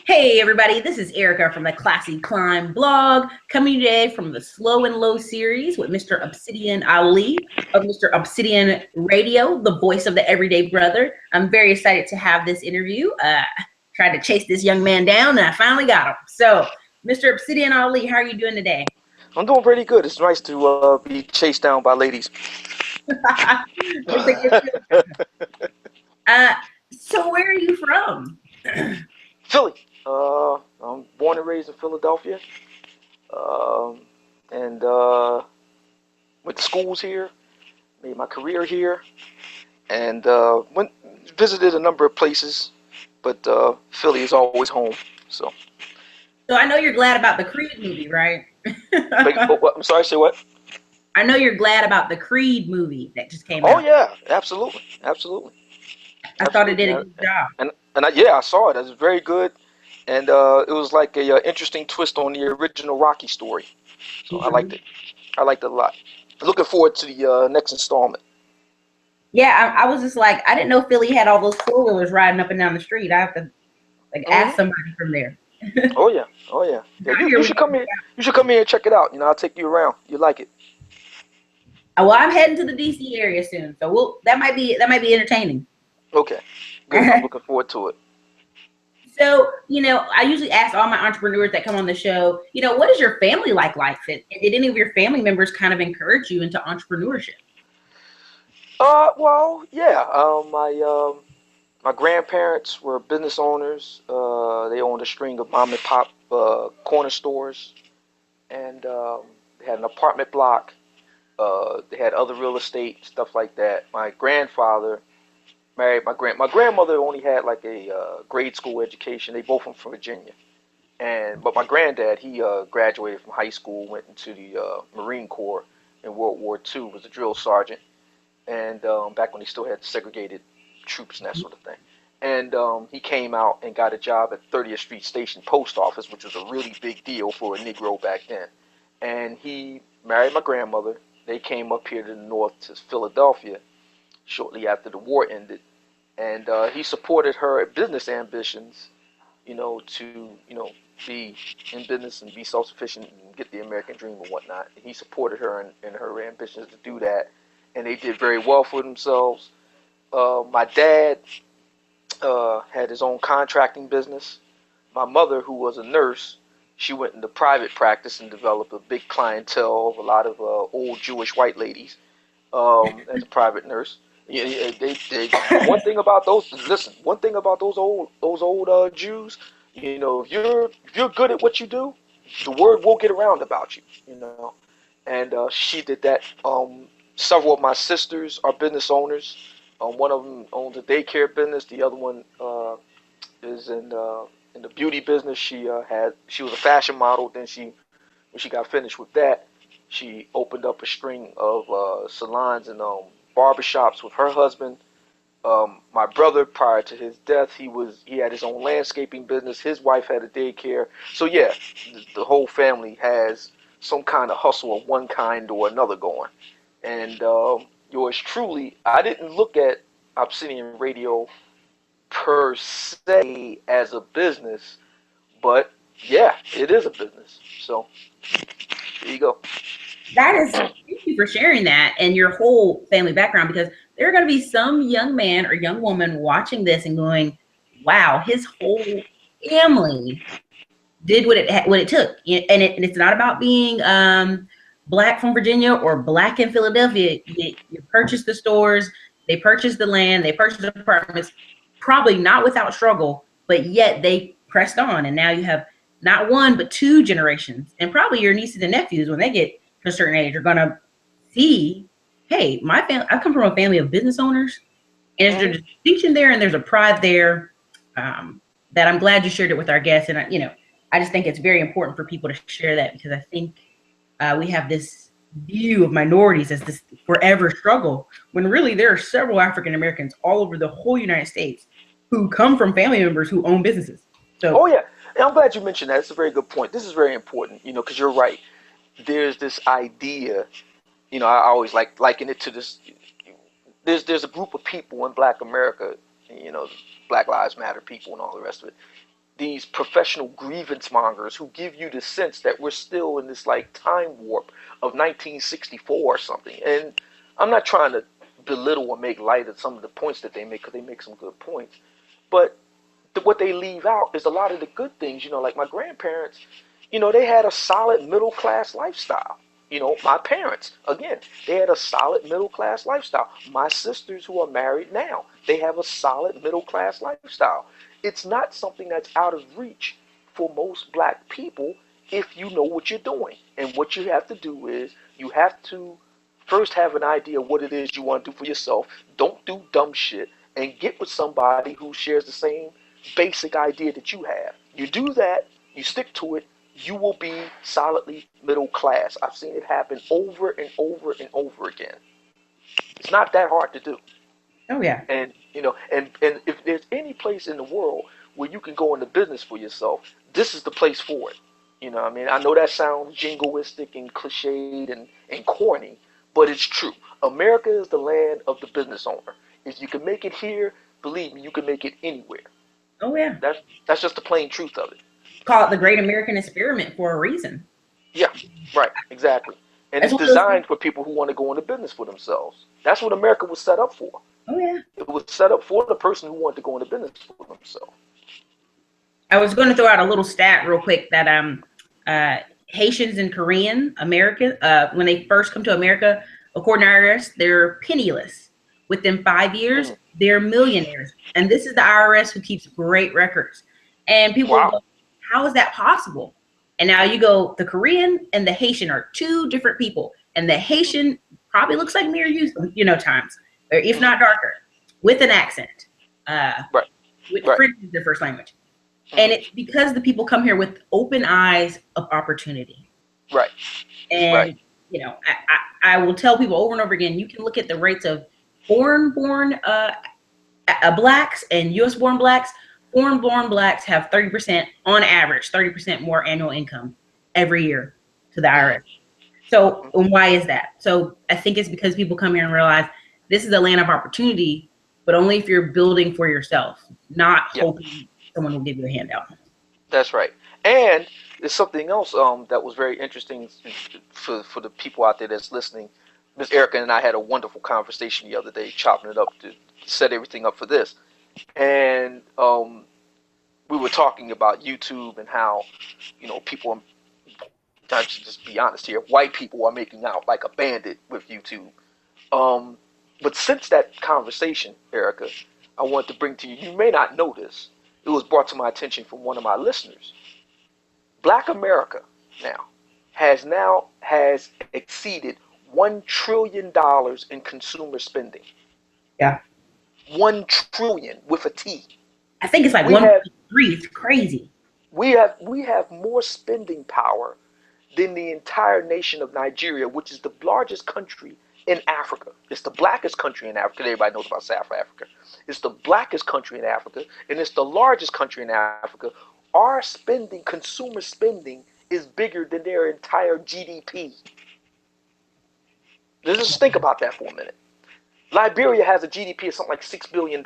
Hey everybody, this is Erica from the Classy Climb blog, coming today from the Slow and Low series with Mr. Obsidian Ali of Mr. Obsidian Radio, the voice of the everyday brother. I'm very excited to have this interview. Tried to chase this young man down and I finally got him. So, Mr. Obsidian Ali, how are you doing today? I'm doing pretty good. It's nice to be chased down by ladies. Looks like you're feeling uh, so where are you from? Philly. I'm born and raised in Philadelphia, um, and went to schools here, made my career here, and went visited a number of places. But Philly is always home. So, So I know you're glad about the Creed movie, right? I'm sorry. Say what? I know you're glad about the Creed movie that just came Oh out. yeah, absolutely, absolutely, I thought it absolutely. did a good job. Yeah, I saw it. It was very good, and it was like a interesting twist on the original Rocky story. So I liked Mhm. it. I liked it a lot. Looking forward to the next installment. Yeah, I was just like, I didn't know Philly had all those four wheelers riding up and down the street. I have to like ask Hmm. somebody from there. Oh yeah, oh yeah, yeah. Out You here we should get, come here. You should come here and check it out. I'll take you around. You like it? well, I'm heading to the DC area soon, so that might be entertaining. Okay, good. I'm looking forward to it. So, I usually ask all my entrepreneurs that come on the show, what is your family like life? And did any of your family members kind of encourage you into entrepreneurship? Well, yeah. My grandparents were business owners. They owned a string of mom and pop corner stores, and they had an apartment block. They had other real estate stuff like that. My grandfather married my grandmother only had like a grade school education. They both from Virginia, but my granddad he graduated from high school, went into the Marine Corps in World War II, was a drill sergeant, and back when he still had segregated troops and that sort of thing. And he came out and got a job at 30th Street Station Post Office, which was a really big deal for a Negro back then. And he married my grandmother. They came up here to the north to Philadelphia shortly after the war ended, and he supported her business ambitions, to be in business and be self-sufficient and get the American dream and whatnot. And he supported her in her ambitions to do that, and they did very well for themselves. My dad had his own contracting business. My mother, who was a nurse, she went into private practice and developed a big clientele of a lot of old Jewish white ladies as a private nurse. Yeah, yeah, one thing about those listen, one thing about those old Jews, if you're good at what you do, the word will get around about you. And she did that. Several of my sisters are business owners. One of them owns a daycare business. The other one is in the beauty business. She was a fashion model. Then when she got finished with that, she opened up a string of salons and barbershops with her husband. My brother, prior to his death, he had his own landscaping business. His wife had a daycare. So yeah, the whole family has some kind of hustle of one kind or another going. And yours truly, I didn't look at Obsidian Radio per se as a business, but yeah, it is a business. So there you go. Thank you for sharing that and your whole family background because there are going to be some young man or young woman watching this and going, wow, his whole family did what it took. And it's not about being black from Virginia or black in Philadelphia. You purchase the stores, they purchase the land, they purchase the apartments, probably not without struggle, but yet they pressed on. And now you have not one, but two generations. And probably your nieces and nephews, when they get to a certain age, are going to see, hey, my family, I come from a family of business owners. And there's a Hmm. distinction there and there's a pride there that I'm glad you shared it with our guests. And, I just think it's very important for people to share that because I think we have this view of minorities as this forever struggle when really there are several African Americans all over the whole United States who come from family members who own businesses. So Oh yeah, and I'm glad you mentioned that. It's a very good point. This is very important, because you're right. There's this idea, I always liken it to this. There's a group of people in Black America, you know, Black Lives Matter people and all the rest of it. these professional grievance mongers who give you the sense that we're still in this like time warp of 1964 or something. And I'm not trying to belittle or make light of some of the points that they make, because they make some good points. But what they leave out is a lot of the good things. Like my grandparents, they had a solid middle class lifestyle. My parents, again, they had a solid middle class lifestyle. My sisters who are married now, they have a solid middle class lifestyle. It's not something that's out of reach for most black people if you know what you're doing. And what you have to do is you have to first have an idea of what it is you want to do for yourself. Don't do dumb shit, and get with somebody who shares the same basic idea that you have. You do that, you stick to it, you will be solidly middle class. I've seen it happen over and over and over again. It's not that hard to do. Oh yeah. And and if there's any place in the world where you can go into business for yourself, this is the place for it. What I mean? I know that sounds jingoistic and cliched and corny, but it's true. America is the land of the business owner. If you can make it here, believe me, you can make it anywhere. Oh yeah. That's just the plain truth of it. Call it the Great American Experiment for a reason. Yeah, right, exactly. And That's it's designed for people who want to go into business for themselves. That's what America was set up for. Oh yeah. It was set up for the person who wanted to go into business for themselves. I was going to throw out a little stat real quick that Haitians and Korean American, when they first come to America, according to IRS, they're penniless. Within 5 years, they're millionaires. And this is the IRS who keeps great records. And people go, how is that possible? And now you go, the Korean and the Haitian are two different people. And the Haitian probably looks like me or you, times, or if not darker, with an accent. French is their first language. And it's because the people come here with open eyes of opportunity. Right. And, I will tell people over and over again, you can look at the rates of foreign born blacks and U.S. born blacks. Foreign born blacks have 30%, on average, 30% more annual income every year to the IRS. So, and why is that? So I think it's because people come here and realize this is a land of opportunity, but only if you're building for yourself, not hoping someone will give you a handout. That's right. And there's something else that was very interesting for the people out there that's listening. Miss Erica and I had a wonderful conversation the other day, chopping it up to set everything up for this. And we were talking about YouTube and how, people, I should just be honest here, white people are making out like a bandit with YouTube. But since that conversation, Erica, I want to bring to you, you may not know this, it was brought to my attention from one of my listeners. Black America has exceeded $1 trillion in consumer spending. Yeah. 1 trillion with a T. I think it's like 1.3. It's crazy. We have more spending power than the entire nation of Nigeria, which is the largest country in Africa. It's the blackest country in Africa. Everybody knows about South Africa. It's the blackest country in Africa, and it's the largest country in Africa. Our spending, consumer spending, is bigger than their entire GDP. Let's just think about that for a minute. Liberia has a GDP of something like $6 billion.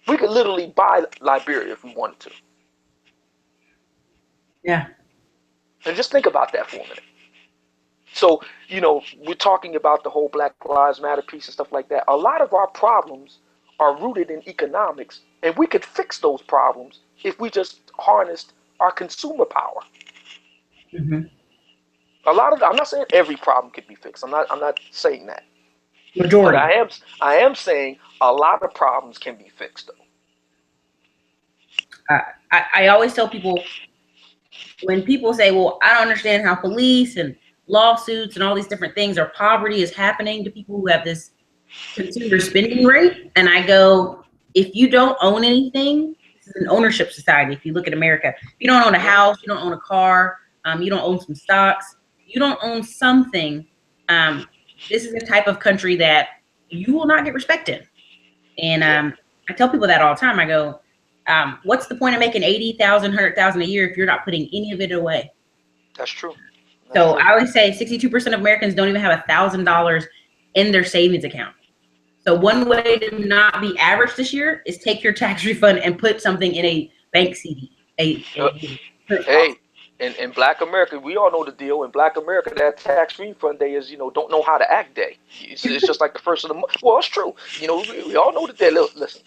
We could literally buy Liberia if we wanted to. Yeah. And just think about that for a minute. So, we're talking about the whole Black Lives Matter piece and stuff like that. A lot of our problems are rooted in economics, and we could fix those problems if we just harnessed our consumer power. Mm-hmm. I'm not saying every problem could be fixed. I'm not saying that. Majority. But I am saying a lot of problems can be fixed, though. I always tell people, when people say, well, I don't understand how police and lawsuits and all these different things or poverty is happening to people who have this consumer spending rate. And I go, if you don't own anything, this is an ownership society. If you look at America, if you don't own a house, you don't own a car, you don't own some stocks, you don't own something, this is the type of country that you will not get respected. And I tell people that all the time. I go, what's the point of making 80,000, 100,000 a year if you're not putting any of it away? That's true. I always say 62% of Americans don't even have $1,000 in their savings account. So one way to not be average this year is take your tax refund and put something in a bank CD. Hey, in Black America, we all know the deal. In Black America, that tax refund day is, don't know how to act day. It's just like the first of the month. Well, it's true. We all know the day. Listen,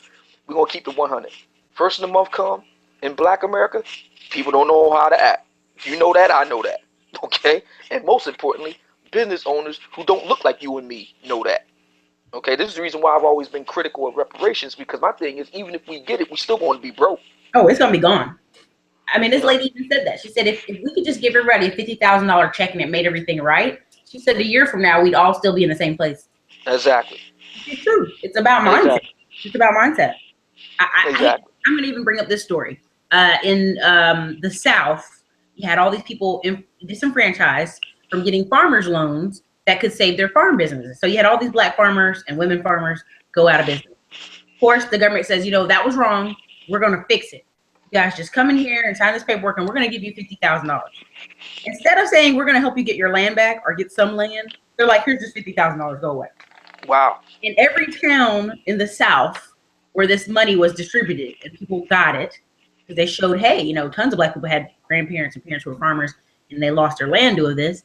we're going to keep it 100. First of the month come, in Black America, people don't know how to act. You know that, I know that. Okay? And most importantly, business owners who don't look like you and me know that. Okay? This is the reason why I've always been critical of reparations, because my thing is, even if we get it, we still going to be broke. Oh, it's going to be gone. I mean, this You know? lady even said that. She said if we could just give everybody a $50,000 check and it made everything right, she said a year from now we'd all still be in the same place. Exactly. It's true. It's about mindset. Exactly. It's about mindset. Exactly. I'm going to even bring up this story. In the South, you had all these people disenfranchised from getting farmers loans that could save their farm businesses. So you had all these black farmers and women farmers go out of business. Of course, the government says, that was wrong. We're going to fix it. You guys just come in here and sign this paperwork and we're going to give you $50,000. Instead of saying we're going to help you get your land back or get some land, they're like, here's this $50,000, go away. Wow. In every town in the South where this money was distributed and people got it, because they showed, hey, tons of black people had grandparents and parents who were farmers and they lost their land doing this.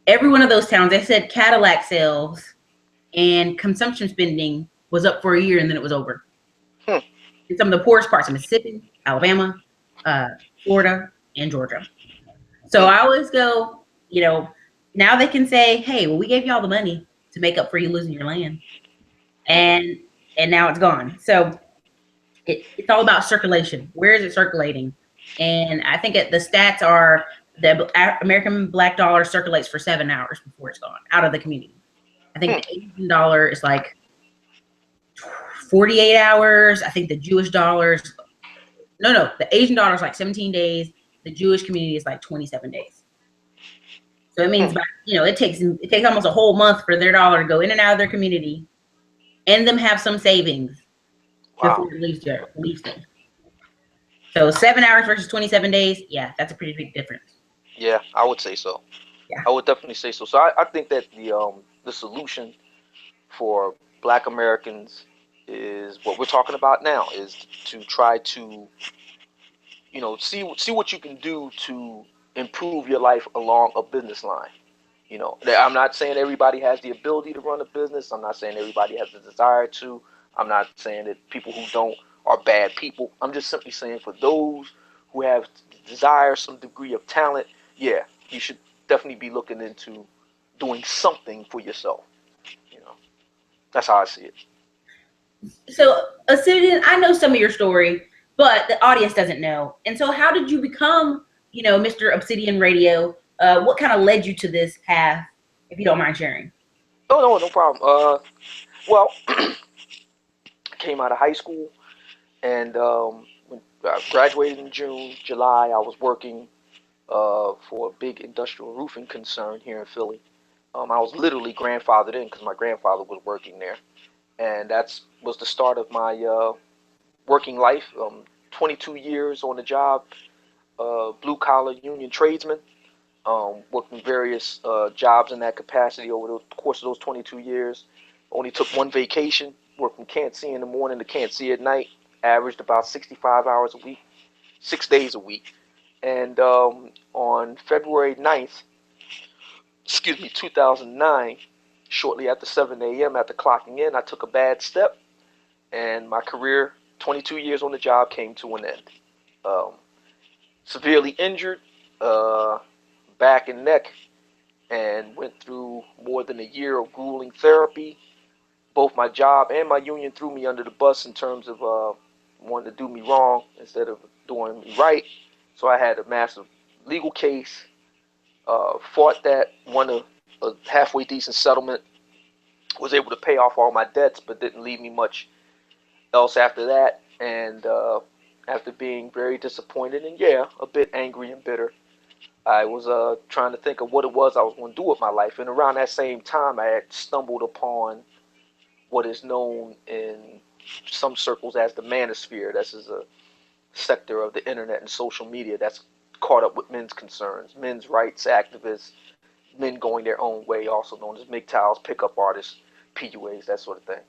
Every one of those towns, they said Cadillac sales and consumption spending was up for a year and then it was over. In some of the poorest parts of Mississippi, Alabama, Florida, and Georgia. So I always go, now they can say, hey, well, we gave you all the money to make up for you losing your land. And now it's gone. So it's all about circulation. Where is it circulating? And I think the stats are the American black dollar circulates for 7 hours before it's gone out of the community. I think the Asian dollar is like 48 hours. I think the Jewish dollars, the Asian dollar is like 17 days. The Jewish community is like 27 days. So it means, it takes almost a whole month for their dollar to go in and out of their community and them have some savings before it leaves them. So 7 hours versus 27 days. Yeah, that's a pretty big difference. Yeah, I would say so. Yeah. I would definitely say so. So I think that the solution for Black Americans is what we're talking about now, is to try to, see what you can do to improve your life along a business line. I'm not saying everybody has the ability to run a business. I'm not saying everybody has the desire to. I'm not saying that people who don't are bad people. I'm just simply saying for those who have desire, some degree of talent, yeah, you should definitely be looking into doing something for yourself. That's how I see it. So, Obsidian, I know some of your story, but the audience doesn't know. And so how did you become, Mr. Obsidian Radio? What kind of led you to this path, if you don't mind sharing? Oh, no problem. Well, I came out of high school and when I graduated in June. July, I was working for a big industrial roofing concern here in Philly. I was literally grandfathered in because my grandfather was working there, and that was the start of my working life. 22 years on the job, blue collar union tradesman. Worked in various jobs in that capacity over the course of those 22 years. Only took one vacation. Worked from can't see in the morning to can't see at night. Averaged about 65 hours a week, 6 days a week. And on February 9th, 2009, shortly after 7 a.m., after clocking in, I took a bad step, and my career, 22 years on the job, came to an end. Um, Severely injured, back and neck, and went through more than a year of grueling therapy. Both my job and my union threw me under the bus in terms of wanting to do me wrong instead of doing me right. So I had a massive legal case, fought that, won a halfway decent settlement, was able to pay off all my debts, but didn't leave me much else after that. And after being very disappointed and, yeah, a bit angry and bitter, I was trying to think of what it was I was going to do with my life. And around that same time, I had stumbled upon what is known in some circles as the manosphere. This is a sector of the internet and social media that's caught up with men's concerns, men's rights activists, men going their own way, also known as MGTOWs, pickup artists, PUAs, that sort of thing.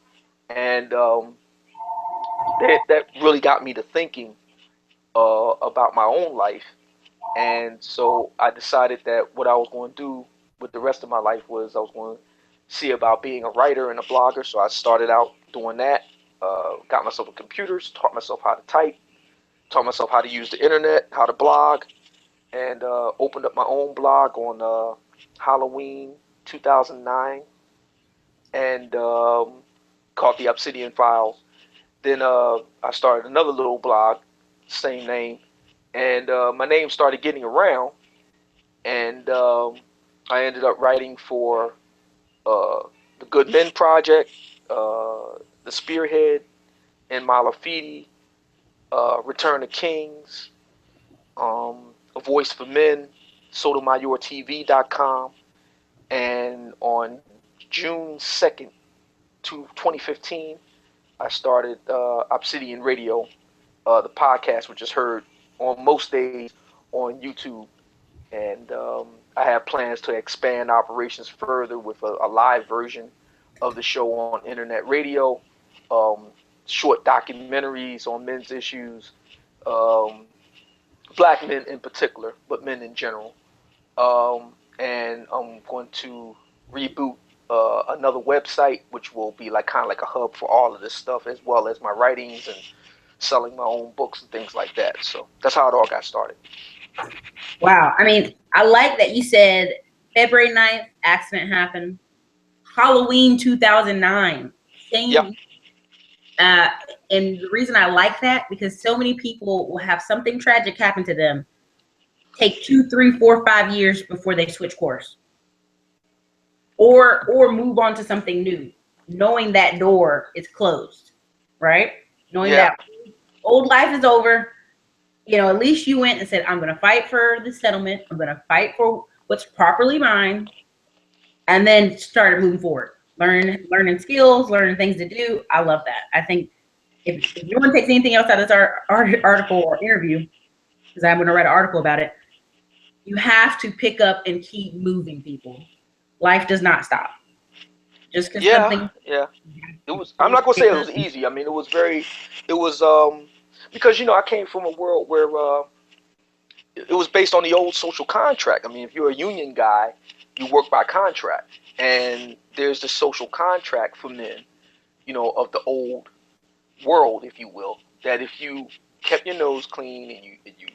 and that really got me to thinking about my own life. And so I decided that what I was going to do with the rest of my life was I was going to see about being a writer and a blogger. So I started out doing that. Got myself a computer, taught myself how to type, taught myself how to use the internet, how to blog, and opened up my own blog on Halloween 2009, and called the Obsidian Files. Then I started another little blog, same name, and my name started getting around, and I ended up writing for uh, the Good Men Project, the Spearhead, and Malafide, Return of Kings, A Voice for Men, SotomayorTV.com, and on June 2nd, 2015, I started Obsidian Radio, the podcast, which is heard on most days on YouTube. And I have plans to expand operations further with a live version of the show on internet radio, um, short documentaries on men's issues, um, black men in particular, but men in general. And I'm going to reboot another website, which will be like kind of like a hub for all of this stuff, as well as my writings and selling my own books and things like that. So that's how it all got started. Wow. I mean, I like that you said February 9th, accident happened. Halloween 2009. Yep. Same. Uh, and the reason I like that, because so many people will have something tragic happen to them, take 2, 3, 4, 5 years before they switch course. Or move on to something new, knowing that door is closed, right? Knowing Yeah. that old life is over. At least you went and said, I'm going to fight for the settlement. I'm going to fight for what's properly mine, and then started moving forward, learning skills, learning things to do. I love that. I think if no one takes anything else out of this article or interview, because I'm going to write an article about it, you have to pick up and keep moving, people. Life does not stop. Just because Yeah. something. Yeah. It was. I'm not gonna say it was easy. I mean, it was very. It was because I came from a world where it was based on the old social contract. I mean, if you're a union guy, you work by contract, and there's the social contract for men, of the old world, if you will, that if you kept your nose clean and you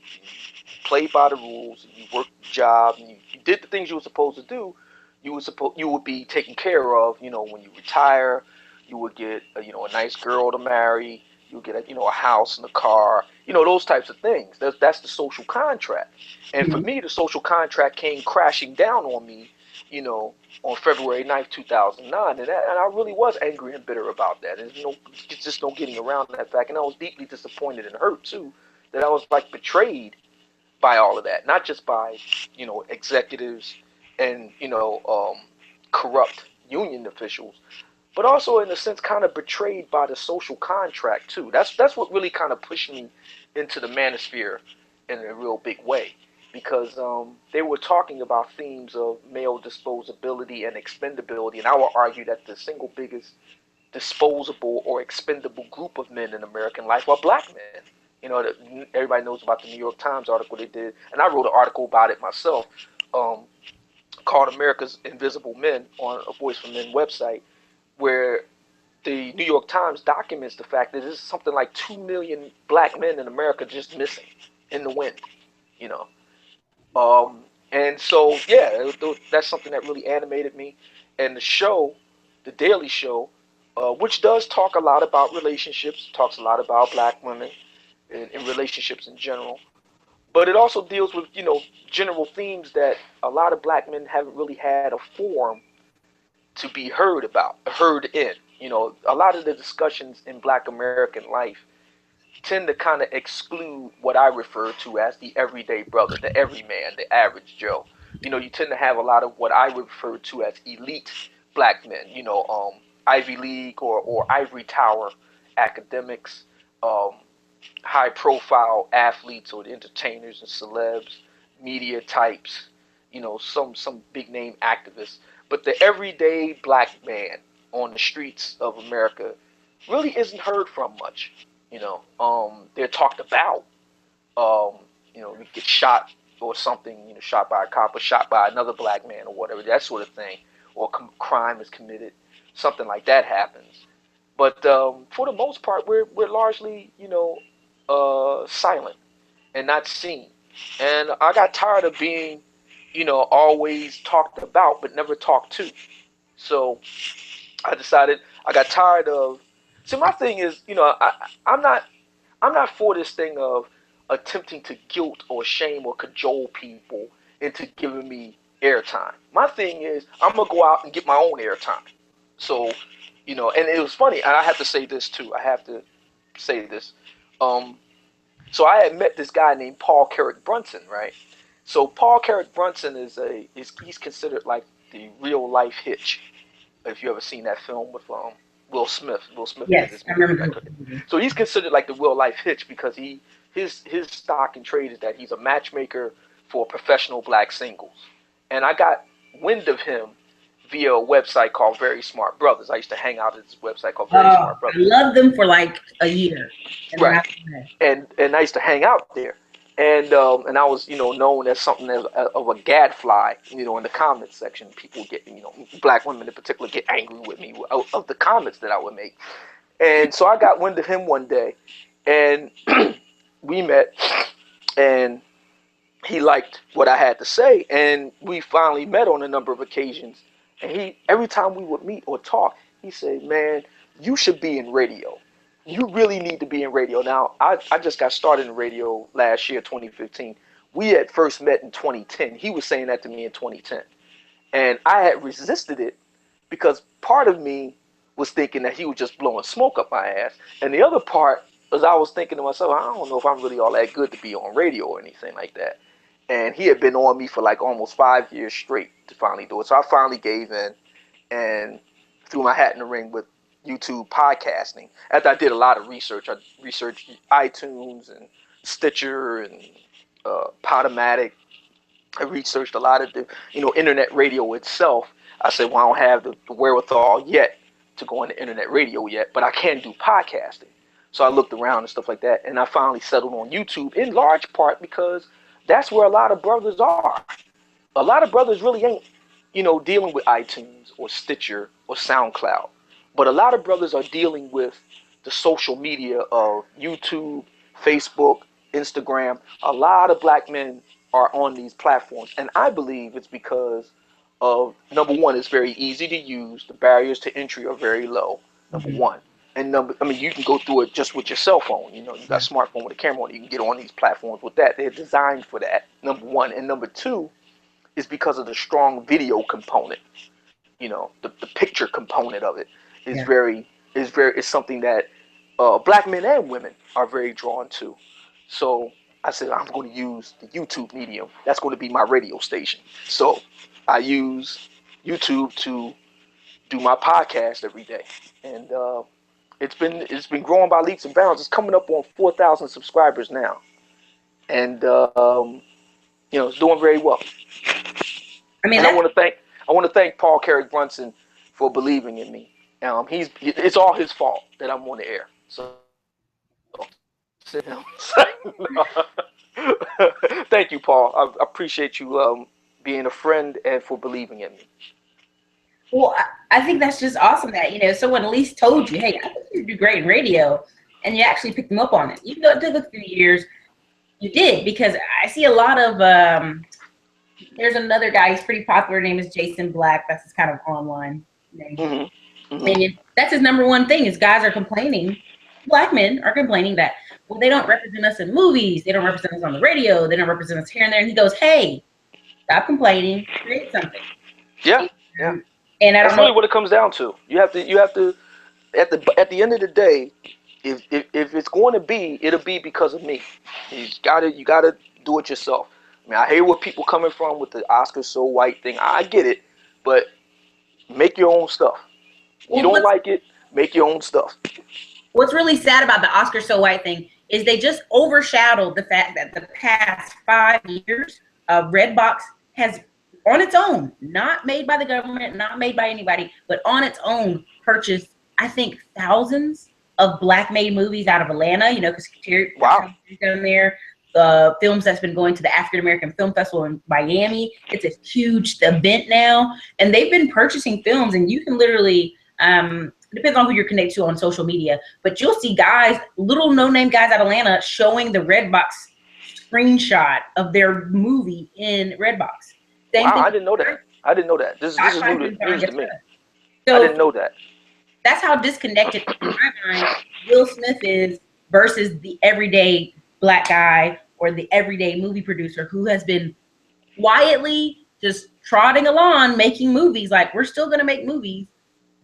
played by the rules and you worked the job and you did the things you were supposed to do, you would be taken care of. When you retire, you would get a nice girl to marry. You would get a house and a car. Those types of things. That's the social contract. And for me, the social contract came crashing down on me. On February 9th, 2009, and I really was angry and bitter about that. There's just no getting around that fact, and I was deeply disappointed and hurt too, that I was like betrayed by all of that, not just by executives and corrupt union officials, but also in a sense kind of betrayed by the social contract too. That's what really kind of pushed me into the manosphere in a real big way, because they were talking about themes of male disposability and expendability, and I would argue that the single biggest disposable or expendable group of men in American life are black men. Everybody knows about the New York Times article they did, and I wrote an article about it myself, um, called "America's Invisible Men" on a Voice for Men website, where the New York Times documents the fact that there's something like 2 million black men in America just missing in the wind. You know, and so yeah, that's something that really animated me, and the show, the Daily Show, which does talk a lot about relationships, talks a lot about black women and relationships in general. But it also deals with, general themes that a lot of black men haven't really had a forum to be heard in. A lot of the discussions in black American life tend to kind of exclude what I refer to as the everyday brother, the everyman, the average Joe. You tend to have a lot of what I refer to as elite black men, Ivy League or ivory tower academics, um, high profile athletes or entertainers and celebs, media types, some big name activists. But the everyday black man on the streets of America really isn't heard from much. They're talked about. You get shot or something, shot by a cop or shot by another black man or whatever, that sort of thing, or crime is committed, something like that happens. But for the most part, we're largely, silent and not seen. And I got tired of being, always talked about but never talked to. So I decided I got tired of. See, my thing is, I'm not I'm not for this thing of attempting to guilt or shame or cajole people into giving me airtime. My thing is I'm gonna go out and get my own airtime. So, and it was funny, and I have to say this too. I have to say this. Um, so I had met this guy named Paul Carrick Brunson, right? So Paul Carrick Brunson he's considered like the real life Hitch, if you ever seen that film with Will Smith. Will Smith did Yes, this I movie. remember. So he's considered like the real life Hitch because his stock and trade is that he's a matchmaker for professional black singles. And I got wind of him via a website called Very Smart Brothers. I used to hang out at this website called Oh, Very Smart I Brothers. loved them for like a year, and then Right. after that, And I used to hang out there. And I was known as something of a gadfly in the comments section. People get black women in particular get angry with me of the comments that I would make. And so I got wind of him one day, and we met, and he liked what I had to say, and we finally met on a number of occasions. And every time we would meet or talk, he said, "Man, you should be in radio. You really need to be in radio." Now, I just got started in radio last year, 2015. We had first met in 2010. He was saying that to me in 2010. And I had resisted it because part of me was thinking that he was just blowing smoke up my ass. And the other part was I was thinking to myself, I don't know if I'm really all that good to be on radio or anything like that. And he had been on me for like almost 5 years straight to finally do it. So I finally gave in and threw my hat in the ring with YouTube podcasting. After I did a lot of research, I researched iTunes and Stitcher and Podomatic. I researched a lot of the, internet radio itself. I said, well, I don't have the wherewithal yet to go into internet radio yet, but I can do podcasting. So I looked around and stuff like that, and I finally settled on YouTube in large part because that's where a lot of brothers are. A lot of brothers really ain't, dealing with iTunes or Stitcher or SoundCloud, but a lot of brothers are dealing with the social media of YouTube, Facebook, Instagram. A lot of black men are on these platforms, and I believe it's because of number one, it's very easy to use. The barriers to entry are very low. Number mm-hmm. one, and you can go through it just with your cell phone. You got Yeah. a smartphone with a camera on it. You can get on these platforms with that. They're designed for that. Number one, and number two is because of the strong video component. The picture component of it is Yeah. is something that black men and women are very drawn to. So I said I'm going to use the YouTube medium. That's going to be my radio station. So I use YouTube to do my podcast every day, and it's been growing by leaps and bounds. It's coming up on 4,000 subscribers now, and it's doing very well. I mean And that's I want to thank Paul Carrick Brunson for believing in me. It's all his fault that I'm on the air. So thank you, Paul. I appreciate you being a friend and for believing in me. well. I think that's just awesome that someone at least told you, hey, I think you'd do great in radio, and you actually picked them up on it. Even though it took a few years, you did because I see a lot of. There's another guy. He's pretty popular. Name is Jason Black. That's his kind of online name. Mm-hmm. And that's his number one thing is guys are complaining. Black men are complaining that, well, they don't represent us in movies. They don't represent us on the radio. They don't represent us here and there. And he goes, hey, stop complaining. Create something. Yeah, yeah. And I That's don't really know. what it comes down to. You have to at the end of the day, if it's going to be, it'll be because of me. You gotta do it yourself. I mean, I hear where people coming from with the Oscar so white thing. I get it, but make your own stuff. You Well, don't like it, make your own stuff. what's really sad about the Oscar so white thing is they just overshadowed the fact that the past 5 years, Redbox has, on its own, not made by the government, not made by anybody, but on its own, purchased, I think, thousands of black made movies out of Atlanta, you know, because Wow. down there, the films that's been going to the African American Film Festival in Miami. It's a huge event now, and they've been purchasing films, and you can literally, it depends on who you're connected to on social media, but you'll see guys, little no-name guys out of Atlanta showing the Redbox screenshot of their movie in Redbox. Same Wow, thing. I didn't know that. I didn't know that. This is news to me. I So didn't know that. that's how disconnected in my mind Will Smith is versus the everyday black guy or the everyday movie producer who has been quietly just trotting along making movies. Like, we're still going to make movies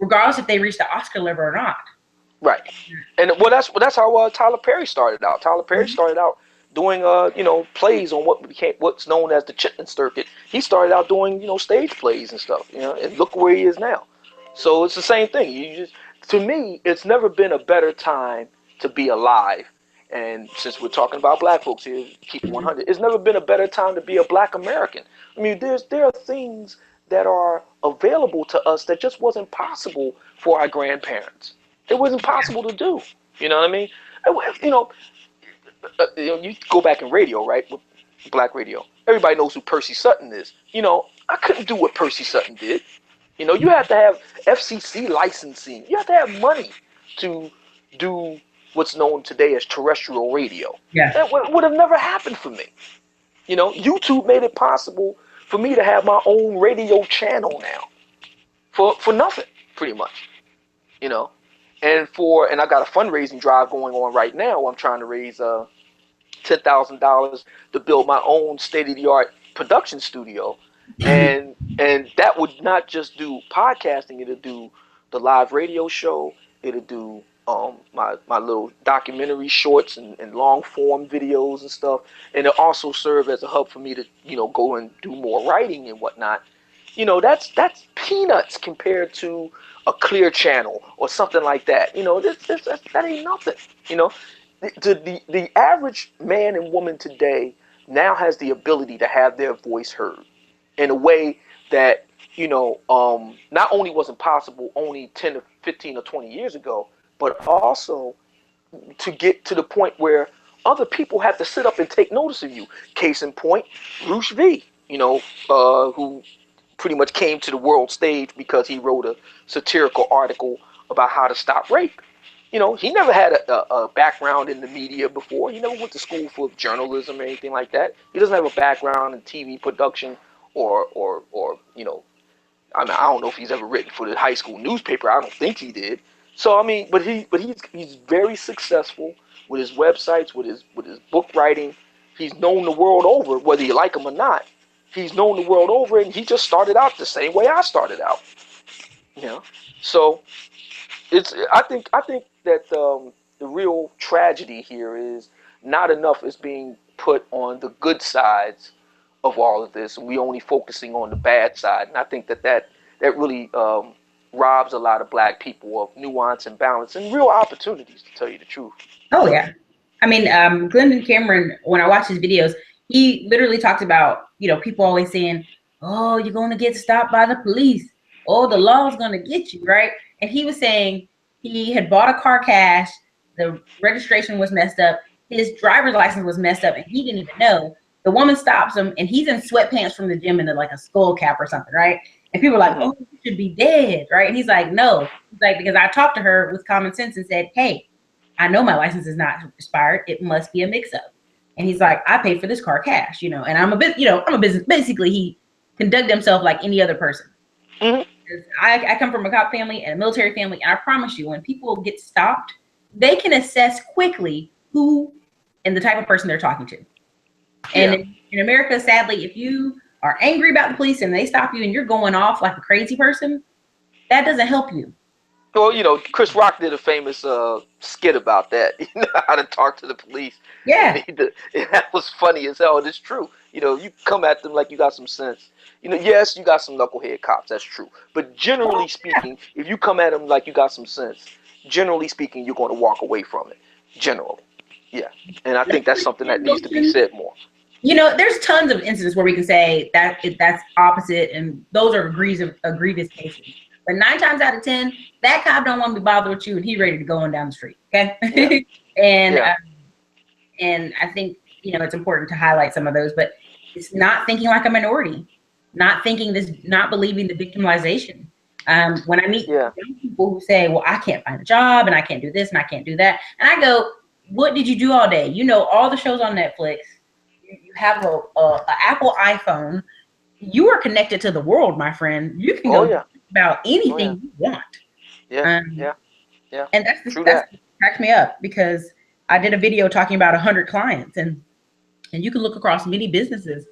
regardless if they reach the Oscar level or not. Right. And that's how Tyler Perry started out. Tyler Perry started out doing plays on what's known as the Chitlin Circuit. He started out doing stage plays and stuff. And look where he is now. So it's the same thing. To me, it's never been a better time to be alive. And since we're talking about black folks here, keep it 100. It's never been a better time to be a black American. I mean, there are things that are available to us that just wasn't possible for our grandparents. It wasn't possible to do. You know what I mean? You go back in radio, right? With black radio. Everybody knows who Percy Sutton is. I couldn't do what Percy Sutton did. You have to have FCC licensing. You have to have money to do what's known today as terrestrial radio. Yeah. That would have never happened for me. YouTube made it possible for me to have my own radio channel now. For nothing, pretty much. And I got a fundraising drive going on right now. I'm trying to raise $10,000 to build my own state-of-the-art production studio, and that would not just do podcasting. It'll do the live radio show. It'll do my little documentary shorts and long form videos and stuff, and it'll also serve as a hub for me to go and do more writing and whatnot. That's peanuts compared to a Clear Channel or something like that. That ain't nothing. The average man and woman today now has the ability to have their voice heard in a way that not only wasn't possible only 10 to 15 or 20 years ago, but also to get to the point where other people have to sit up and take notice of you. Case in point, Bruce V, who pretty much came to the world stage because he wrote a satirical article about how to stop rape. He never had a background in the media before. He never went to school for journalism or anything like that. He doesn't have a background in TV production or I don't know if he's ever written for the high school newspaper. I don't think he did. So but he's very successful with his websites, with his book writing. He's known the world over, whether you like him or not. He's known the world over, and he just started out the same way I started out. So I think that the real tragedy here is not enough is being put on the good sides of all of this, and we only focusing on the bad side. And I think that really robs a lot of black people of nuance and balance and real opportunities, to tell you the truth. Oh yeah. I mean, Glendon Cameron, when I watch his videos, he literally talks about, people always saying, oh, you're going to get stopped by the police. Oh, the law's going to get you, right? And he was saying he had bought a car cash. The registration was messed up. His driver's license was messed up, and he didn't even know. The woman stops him, and he's in sweatpants from the gym and like a skull cap or something, right? And people are like, oh, you should be dead, right? And he's like, no. He's like, because I talked to her with common sense and said, hey, I know my license is not expired. It must be a mix-up. And he's like, I paid for this car cash, and I'm a business. Basically, he conducted himself like any other person. Mm-hmm. I come from a cop family and a military family, and I promise you, when people get stopped, they can assess quickly who and the type of person they're talking to. And in America, sadly, if you are angry about the police and they stop you and you're going off like a crazy person, that doesn't help you. Well, Chris Rock did a famous skit about that. How to talk to the police. Yeah. And that was funny as hell. And it's true. You come at them like you got some sense. Yes, you got some knucklehead cops. That's true. But generally speaking, if you come at them like you got some sense, generally speaking, you're going to walk away from it. Generally. Yeah. And I think that's something that needs to be said more. There's tons of instances where we can say that that's opposite, and those are egregious cases. But 9 times out of 10, that cop don't want to be bothered with you, and he ready to go on down the street. Okay. Yeah. and Yeah. and I think it's important to highlight some of those, but it's not thinking like a minority, not thinking this, not believing the victimization. When I meet Yeah. young people who say, "Well, I can't find a job, and I can't do this, and I can't do that," and I go, "What did you do all day? You know all the shows on Netflix. You have a Apple iPhone. You are connected to the world, my friend. You can Oh go yeah. about Oh yeah. anything you want." Yeah. Um, Yeah. Yeah. and True that's that. what cracks me up, because I did a video talking about 100 clients, and you can look across many businesses,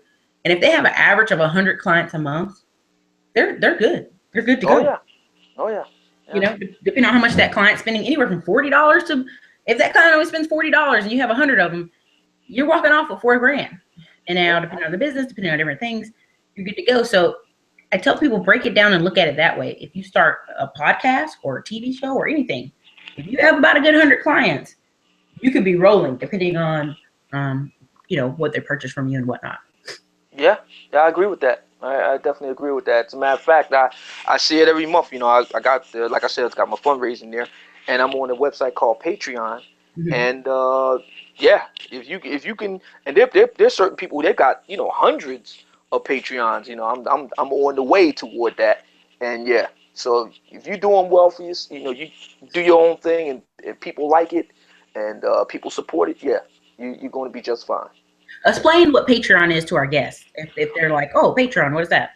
and if they have an average of 100 clients a month, they're good. They're good to Oh go. yeah. Oh yeah. Yeah. Depending on how much that client's spending, anywhere from $40 to, if that client only spends $40 and you have 100 of them, you're walking off with $4,000. And now, Yeah. depending on the business, depending on different things, you're good to go. So I tell people, break it down and look at it that way. If you start a podcast or a TV show or anything, if you have about a good 100 clients, you could be rolling, depending on what they purchase from you and whatnot. Yeah. Yeah. I agree with that. I definitely agree with that. As a matter of fact, I see it every month. I got like I said, it's got my fundraising there, and I'm on a website called Patreon, Mm-hmm. and yeah, if you can, and there's certain people they've got hundreds of Patreons. I'm on the way toward that, and yeah. So if you're doing well for you do your own thing, and if people like it, and people support it, yeah, you're going to be just fine. Explain what Patreon is to our guests. If they're like, "Oh, Patreon, what is that?"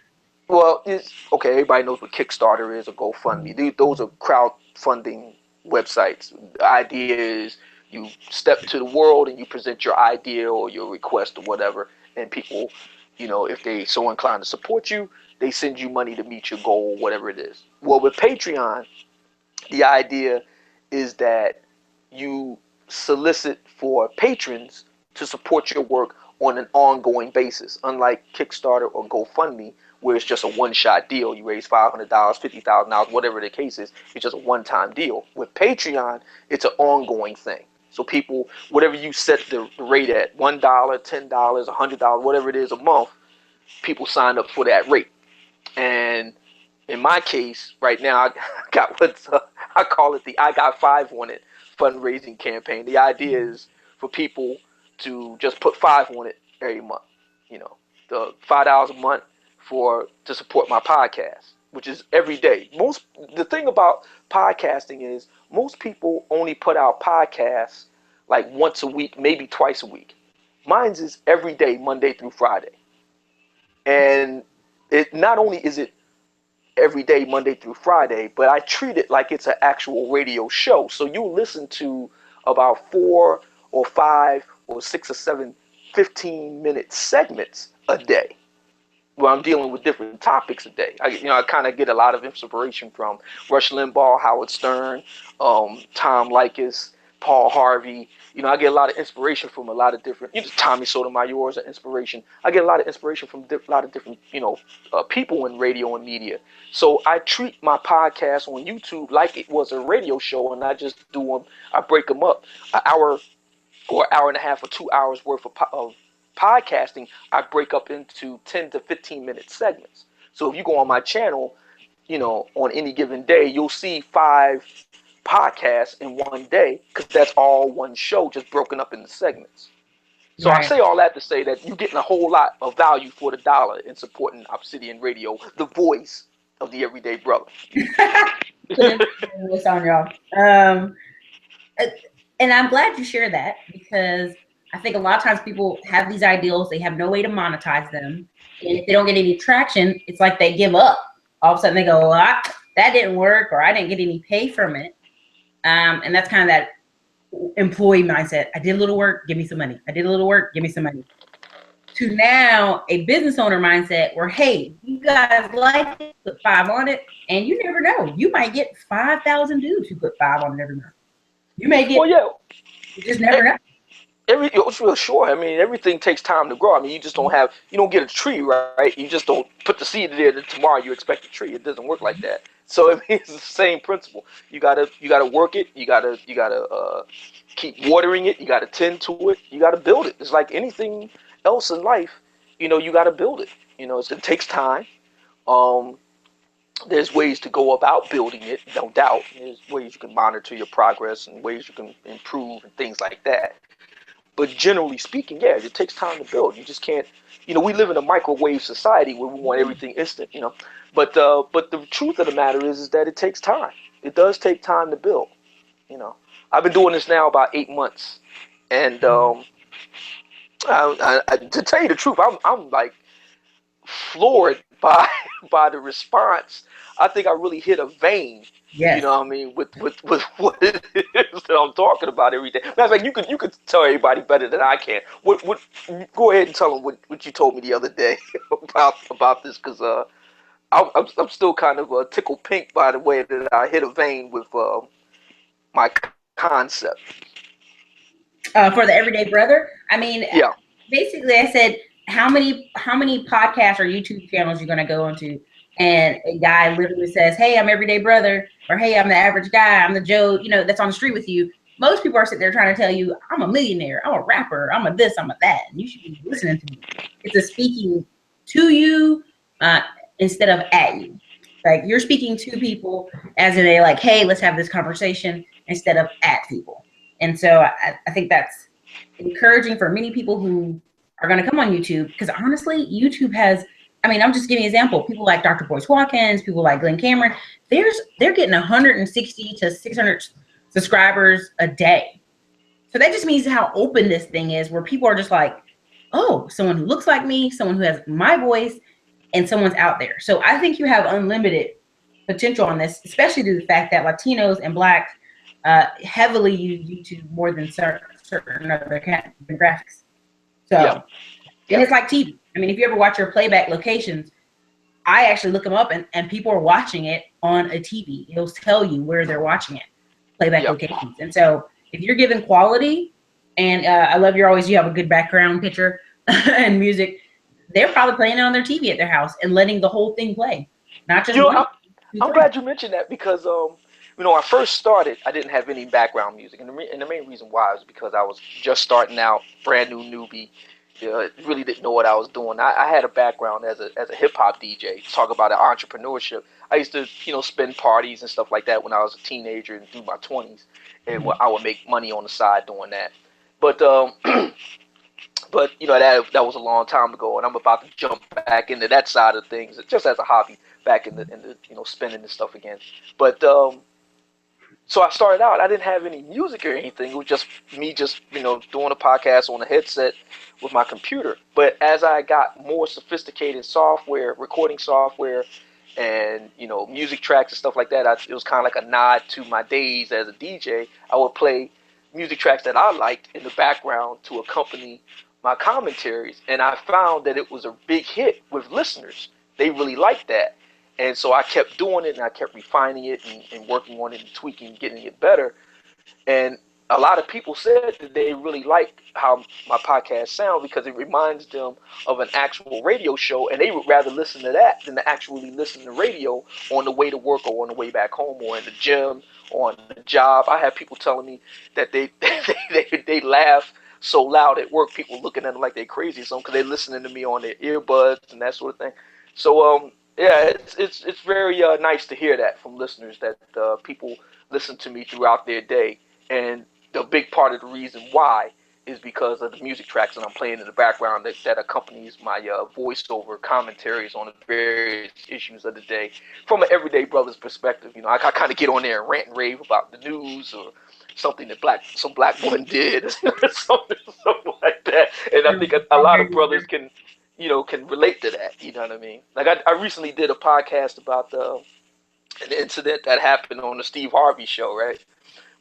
Well, it's okay. Everybody knows what Kickstarter is or GoFundMe. Those are crowdfunding websites. The idea is you step to the world and you present your idea or your request or whatever, and people, if they so inclined to support you, they send you money to meet your goal, whatever it is. Well, with Patreon, the idea is that you solicit for patrons to support your work on an ongoing basis, unlike Kickstarter or GoFundMe, where it's just a one-shot deal. You raise $500, $50,000, whatever the case is. It's just a one-time deal. With Patreon, it's an ongoing thing. So people, whatever you set the rate at, $1, $10, $100, whatever it is a month, people sign up for that rate. And in my case, right now, I got I call it the I Got Five on It fundraising campaign. The idea is for people to just put five on it every month. The $5 a month to support my podcast, which is every day. The thing about podcasting is most people only put out podcasts like once a week, maybe twice a week. Mine's is every day, Monday through Friday. And it not only is it every day, Monday through Friday, but I treat it like it's an actual radio show. So you listen to about 4 or 5 or 6 or 7 15-minute segments a day where I'm dealing with different topics a day. I kind of get a lot of inspiration from Rush Limbaugh, Howard Stern, Tom Likas, Paul Harvey. I get a lot of inspiration from a lot of different. Tommy Sotomayor is an inspiration. I get a lot of inspiration from a lot of different, people in radio and media. So I treat my podcast on YouTube like it was a radio show, and I just do them. I break them up, an hour or hour and a half or 2 hours worth of podcasting. I break up into 10 to 15-minute segments. So if you go on my channel, on any given day, you'll see 5 podcasts in one day, because that's all one show, just broken up into segments. So I Right. say all that to say that you're getting a whole lot of value for the dollar in supporting Obsidian Radio, the voice of the everyday brother. Put this on y'all. And I'm glad you share that, because I think a lot of times people have these ideals, they have no way to monetize them, and if they don't get any traction, it's like they give up. All of a sudden they go, well, that didn't work, or I didn't get any pay from it. And that's kind of that employee mindset. I did a little work, give me some money. I did a little work, give me some money. To now a business owner mindset where, hey, you guys like it, put 5 on it, and you never know. You might get 5,000 dudes who put 5 on it every month. You may get, Well, yeah, you just never know. Sure. I mean, everything takes time to grow. I mean, you don't get a tree, right? You just don't put the seed there, then tomorrow you expect a tree. It doesn't work like that. So I mean, it's the same principle. You gotta work it. You gotta keep watering it. You gotta tend to it. You gotta build it. It's like anything else in life. You gotta build it. It takes time. Um, there's ways to go about building it, no doubt. There's ways you can monitor your progress and ways you can improve and things like that. But generally speaking, yeah, it takes time to build. You just can't, we live in a microwave society where we want everything instant. But the truth of the matter is that it takes time. It does take time to build. You know, I've been doing this now about 8 months, and to tell you the truth, I'm like floored by by the response. I think I really hit a vein. You Yes. know what I mean? With what it is that I'm talking about every day. Matter of fact, you could tell everybody better than I can. What go ahead and tell them what you told me the other day about this, because I'm still kind of tickled pink by the way that I hit a vein with my concept. For the everyday brother, I mean, Yeah. basically, I said, how many podcasts or YouTube channels you're gonna go onto, and a guy literally says, "Hey, I'm everyday brother," or "Hey, I'm the average guy. I'm the Joe," that's on the street with you. Most people are sitting there trying to tell you, "I'm a millionaire. I'm a rapper. I'm a this. I'm a that." And you should be listening to me. It's a speaking to you uh, instead of at you. Like you're speaking to people as in a like, "Hey, let's have this conversation," instead of at people. And so I think that's encouraging for many people who are going to come on YouTube, because honestly, YouTube has, I mean, I'm just giving an example. People like Dr. Boyce Watkins, people like Glenn Cameron, they're getting 160 to 600 subscribers a day. So that just means how open this thing is, where people are just like, oh, someone who looks like me, someone who has my voice, and someone's out there. So I think you have unlimited potential on this, especially due to the fact that Latinos and Blacks heavily use YouTube more than certain other demographics. Yeah. So, and Yeah. it's like TV. I mean, if you ever watch your playback locations, I actually look them up, and people are watching it on a TV. It'll tell you where they're watching it, playback Yeah. locations. And so if you're given quality, and I love you have a good background picture and music, they're probably playing it on their TV at their house and letting the whole thing play, not just You know, one, I'm, two, I'm three. glad you mentioned that because when I first started, I didn't have any background music, and the main reason why was because I was just starting out, brand new newbie. Really didn't know what I was doing. I had a background as a hip hop DJ. Talk about entrepreneurship. I used to spend parties and stuff like that when I was a teenager and through my 20s, and I would make money on the side doing that. But but that was a long time ago, and I'm about to jump back into that side of things just as a hobby, back in the spinning and stuff again. But so I started out. I didn't have any music or anything. It was just me, just doing a podcast on a headset with my computer. But as I got more sophisticated software, recording software, and music tracks and stuff like that, it was kind of like a nod to my days as a DJ. I would play music tracks that I liked in the background to accompany my commentaries, and I found that it was a big hit with listeners. They really liked that. And so I kept doing it, and I kept refining it and working on it and tweaking, getting it better. And a lot of people said that they really like how my podcast sounds because it reminds them of an actual radio show, and they would rather listen to that than to actually listen to radio on the way to work or on the way back home or in the gym or on the job. I have people telling me that they laugh so loud at work, people looking at them like they're crazy or something because they're listening to me on their earbuds and that sort of thing. So yeah, it's very nice to hear that from listeners that people listen to me throughout their day, and the big part of the reason why is because of the music tracks that I'm playing in the background that accompanies my voiceover commentaries on the various issues of the day from an everyday brother's perspective. I kind of get on there and rant and rave about the news or something that some black woman did, something like that. And I think a lot of brothers can relate to that. You know what I mean? Like I recently did a podcast about an incident that happened on the Steve Harvey show, right?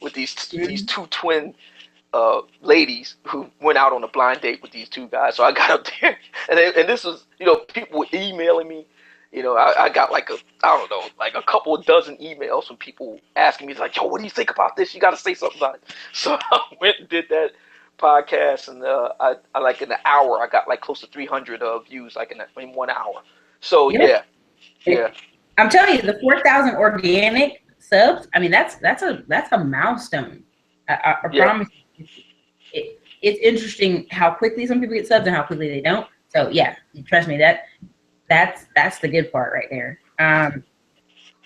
With these two twin ladies who went out on a blind date with these two guys. So I got up there, and this was people were emailing me. I got like I don't know, like a couple of dozen emails from people asking me like, "Yo, what do you think about this? You got to say something about it." So I went and did that podcast, and I like in an hour I got like close to 300 views like in 1 hour. So Yeah. yeah. I'm telling you, the 4,000 organic subs. I mean, that's a milestone. I Yeah. promise you. It's interesting how quickly some people get subs and how quickly they don't. So yeah, trust me, that's the good part right there.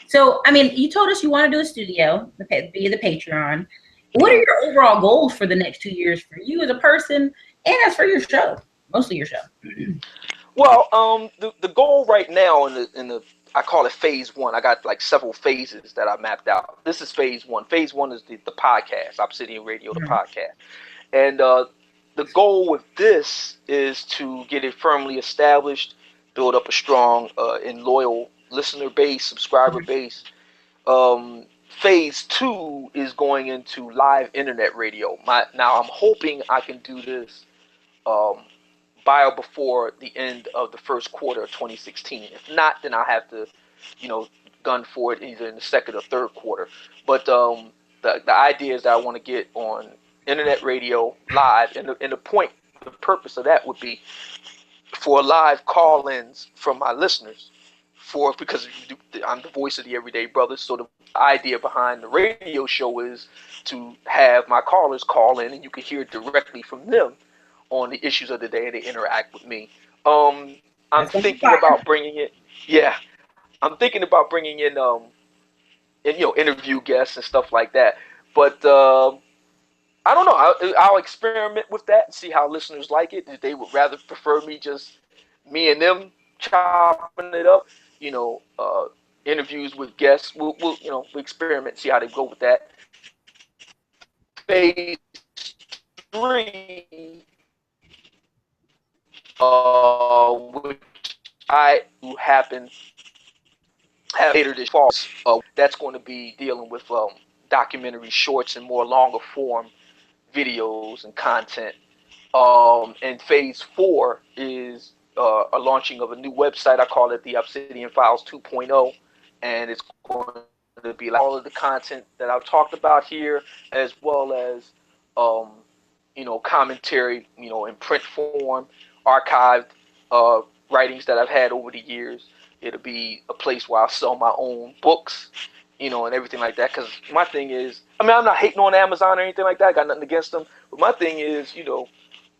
So, I mean, you told us you want to do a studio via the Patreon. What are Mhm. your overall goals for the next 2 years for you as a person and as for your show? Mostly your show. Well, the goal right now in the I call it phase one. I got like several phases that I mapped out. This is phase one. Phase one is the podcast, Obsidian Radio, the Mhm. podcast, and the goal with this is to get it firmly established, build up a strong and loyal listener base, subscriber base. Phase two is going into live internet radio. Now I'm hoping I can do this um, by or before the end of the first quarter of 2016. If not, then I'll have to, you know, gun for it either in the second or third quarter. But the idea is that I want to get on internet radio live, and the purpose of that would be for live call-ins from my listeners. Because I'm the voice of the everyday brothers, so the idea behind the radio show is to have my callers call in, and you can hear directly from them on the issues of the day, and they interact with me. I'm That's gonna be thinking fire. about bringing it. Yeah, I'm thinking about bringing in interview guests and stuff like that. But I don't know. I'll experiment with that and see how listeners like it. If they would rather prefer me and them chopping it up, you know, interviews with guests. We experiment, see how they go with that. Phase three, which I who happen have later this fall. That's going to be dealing with documentary shorts and more longer form videos and content. And phase four is a launching of a new website. I call it the Obsidian Files 2.0, and it's going to be like all of the content that I've talked about here, as well as um, commentary, in print form, archived uh, writings that I've had over the years. It'll be a place where I'll sell my own books, and everything like that. Because my thing is, I mean, I'm not hating on Amazon or anything like that. I got nothing against them. But my thing is,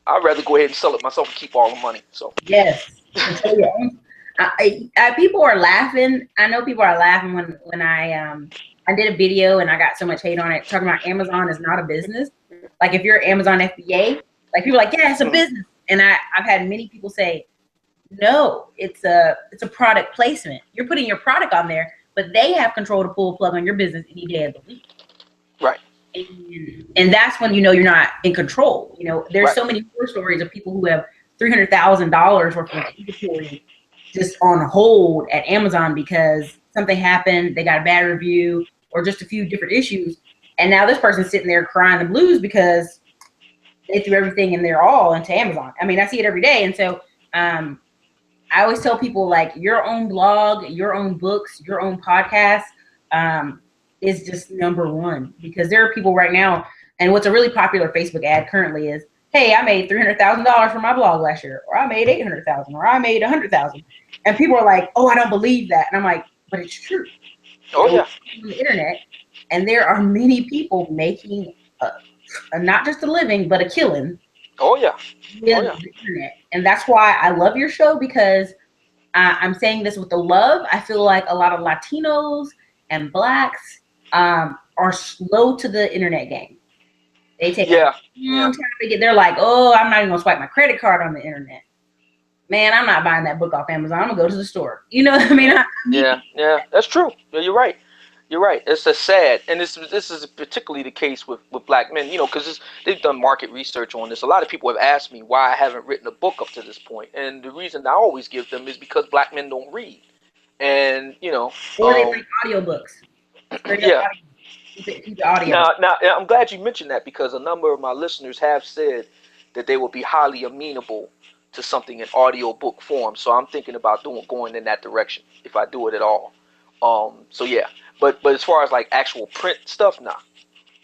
I'd rather go ahead and sell it myself and keep all the money. So, Yes. Control your own. People are laughing. I know people are laughing when I did a video and I got so much hate on it talking about Amazon is not a business. Like if you're Amazon FBA, like people are like, yeah, it's a business. And I've had many people say, no, it's a product placement. You're putting your product on there, but they have control to pull a plug on your business any day of the week. right, And that's when you know you're not in control. There's right, so many horror stories of people who have $300,000 worth of inventory just on hold at Amazon because something happened, they got a bad review, or just a few different issues, and now this person's sitting there crying the blues because they threw everything in their all into Amazon. I mean, I see it every day, and so I always tell people like your own blog, your own books, your own podcast is just number one because there are people right now. And what's a really popular Facebook ad currently is, "Hey, I made $300,000 from my blog last year, or I made 800,000, or I made 100,000," and people are like, "Oh, I don't believe that," and I'm like, "But it's true." oh yeah, On the internet, and there are many people making not just a living but a killing oh yeah, oh with yeah, the internet, and that's why I love your show because I'm saying this with the love. I feel like a lot of Latinos and Blacks are slow to the internet game. They take a yeah, long time to get. They're like, oh, I'm not even gonna swipe my credit card on the internet. Man, I'm not buying that book off Amazon. I'm gonna go to the store. You know what I mean? yeah, I meet yeah, people. yeah. That's true. Yeah, you're right. You're right. It's a sad, and this is particularly the case with black men. Because they've done market research on this. A lot of people have asked me why I haven't written a book up to this point, and the reason I always give them is because black men don't read, and Or they like audiobooks. Straight up yeah. audio. Keep it audio. Now, I'm glad you mentioned that because a number of my listeners have said that they will be highly amenable to something in audio book form. So I'm thinking about going in that direction if I do it at all. So yeah, but as far as like actual print stuff, nah,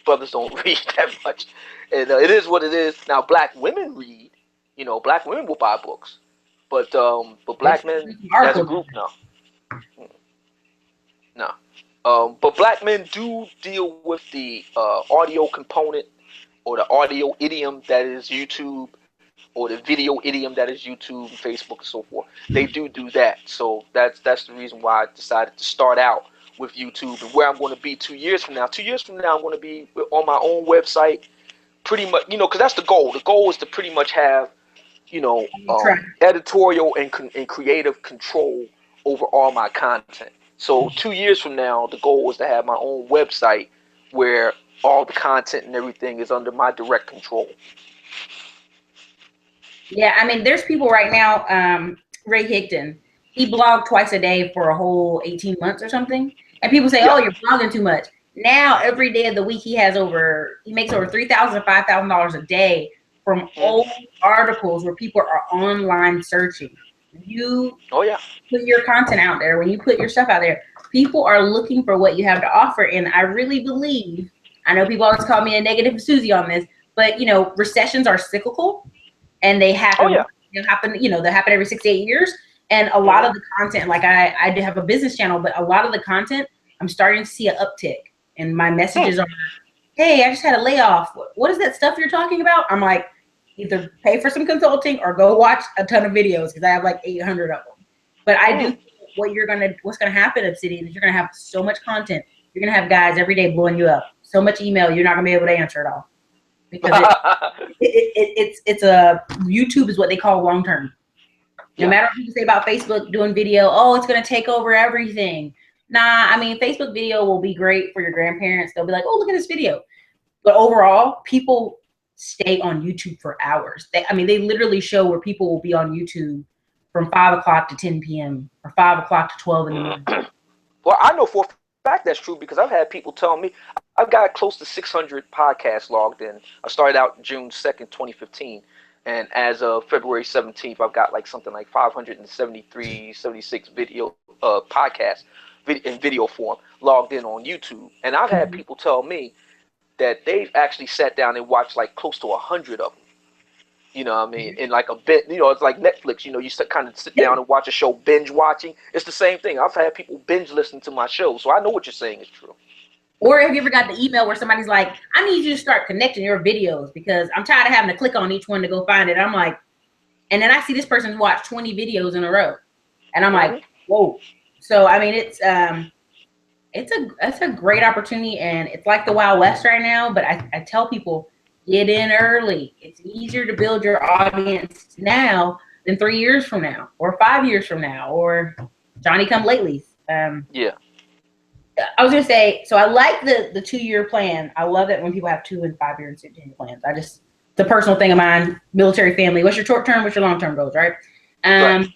brothers don't read that much, and it is what it is. Now, black women read. Black women will buy books, but They black men read some as a articles. group, no, no. But black men do deal with the audio component or the audio idiom that is YouTube or the video idiom that is YouTube and Facebook and so forth. They do that. So that's the reason why I decided to start out with YouTube and where I'm going to be 2 years from now. 2 years from now, I'm going to be on my own website, pretty much, because that's the goal. The goal is to pretty much have, Try. editorial and creative control over all my content. So 2 years from now, the goal is to have my own website where all the content and everything is under my direct control. Yeah, I mean, there's people right now. Ray Higdon, he blogged twice a day for a whole 18 months or something. And people say, Yeah. "Oh, you're blogging too much." Now, every day of the week, he makes over $3,000, $5,000 a day from old Mm-hmm. articles where people are online searching. You Oh yeah. put your content out there, when you put your stuff out there, people are looking for what you have to offer. And I really believe, I know people always call me a negative Susie on this, but recessions are cyclical and they Oh happen. yeah. They happen every 6 to 8 years. And a lot Mm-hmm. of the content, like I do have a business channel, but a lot of the content, I'm starting to see an uptick. And my messages are, "Hey, I just had a layoff. What is that stuff you're talking about?" I'm like, either pay for some consulting or go watch a ton of videos because I have like 800 of them. But I do think what's gonna happen, Obsidian, is you're gonna have so much content. You're gonna have guys every day blowing you up. So much email, you're not gonna be able to answer it all because it's a YouTube is what they call long term. No Yeah. matter what people say about Facebook doing video, oh, it's gonna take over everything. Nah, I mean, Facebook video will be great for your grandparents. They'll be like, "Oh, look at this video." But overall, people stay on YouTube for hours. They literally show where people will be on YouTube from 5 o'clock to 10 p.m. or 5 o'clock to 12 in the morning. Well, I know for a fact that's true because I've had people tell me I've got close to 600 podcasts logged in. I started out June 2nd, 2015. And as of February 17th, I've got like something like 573, 76 video podcasts in video form logged in on YouTube. And I've had people tell me that they've actually sat down and watched like close to 100 of them. You know what I mean? In like a bit, it's like Netflix. You kind of sit down and watch a show, binge watching. It's the same thing. I've had people binge listen to my show, so I know what you're saying is true. Or have you ever got the email where somebody's like, "I need you to start connecting your videos because I'm tired of having to click on each one to go find it." I'm like, and then I see this person's watched 20 videos in a row, and I'm like, Mm-hmm. whoa. So I mean, it's a great opportunity, and it's like the Wild West right now. But I tell people, get in early. It's easier to build your audience now than 3 years from now, or 5 years from now, or Johnny come latelys. Yeah. I was gonna say, so I like the 2 year plan. I love it when people have 2 and 5 year and 10 year plans. It's a personal thing of mine. Military family. What's your short term? What's your long term goals? Right. Right.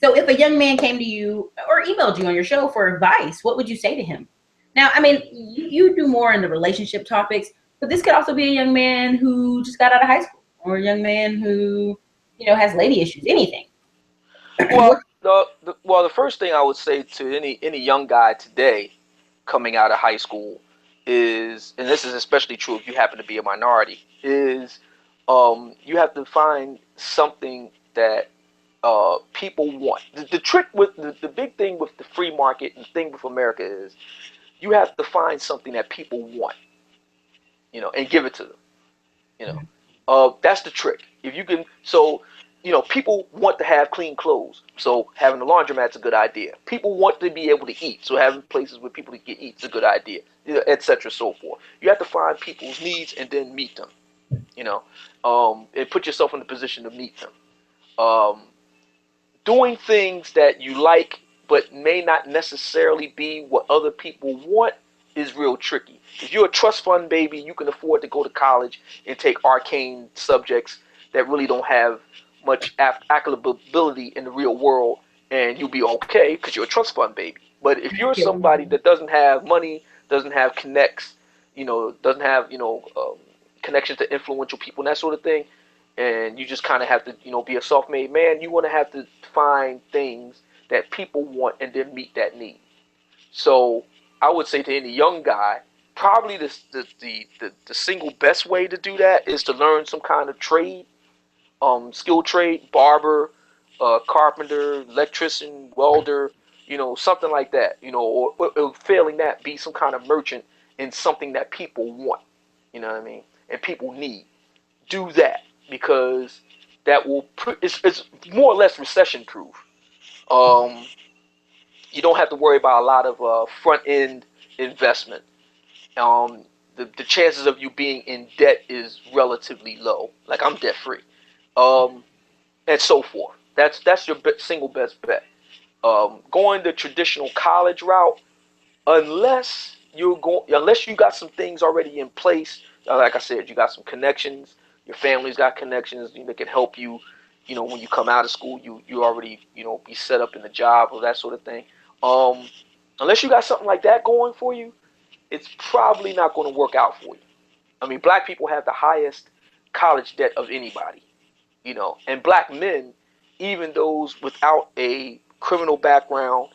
So if a young man came to you or emailed you on your show for advice, what would you say to him? Now, I mean, you do more in the relationship topics, but this could also be a young man who just got out of high school or a young man who, has lady issues, anything. Well, the first thing I would say to any young guy today coming out of high school is, and this is especially true if you happen to be a minority, is you have to find something that people want. The trick with the big thing with the free market and the thing with America is you have to find something that people want, and give it to them. That's the trick. If you can, so people want to have clean clothes, so having a laundromat's a good idea. People want to be able to eat, so having places where people can eat is a good idea, etc. So forth. You have to find people's needs and then meet them. And put yourself in the position to meet them. Um, Doing things that you like but may not necessarily be what other people want is real tricky. If you're a trust fund baby, you can afford to go to college and take arcane subjects that really don't have much applicability in the real world, and you'll be okay because you're a trust fund baby. But if you're somebody that doesn't have money, doesn't have connects, doesn't have connections to influential people and that sort of thing, and you just kind of have to be a self-made man, you want to have to find things that people want and then meet that need. So I would say to any young guy, probably the single best way to do that is to learn some kind of trade, skill trade, barber, carpenter, electrician, welder, something like that, or failing that, be some kind of merchant in something that people want, you know what I mean, and people need. Do that because that will it's more or less recession proof. Um, You don't have to worry about a lot of front end investment. Um, the chances of you being in debt is relatively low. Like I'm debt free, um, and so forth. That's your single best bet. Going the traditional college route, unless you got some things already in place. Like I said, you got some connections. Your family's got connections that can help you. When you come out of school, you already be set up in the job or that sort of thing. Um, Unless you got something like that going for you, it's probably not going to work out for you. I mean, black people have the highest college debt of anybody, and black men, even those without a criminal background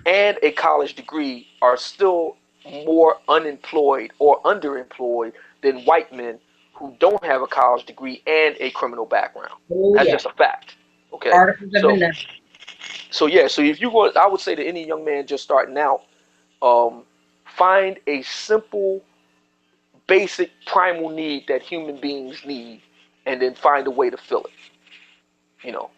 and a college degree, are still more unemployed or underemployed than white men who don't have a college degree and a criminal background. Oh That's yeah, just a fact. Okay, articles have so been done. yeah, so if you want, I would say to any young man just starting out, um, find a simple basic primal need that human beings need, and then find a way to fill it.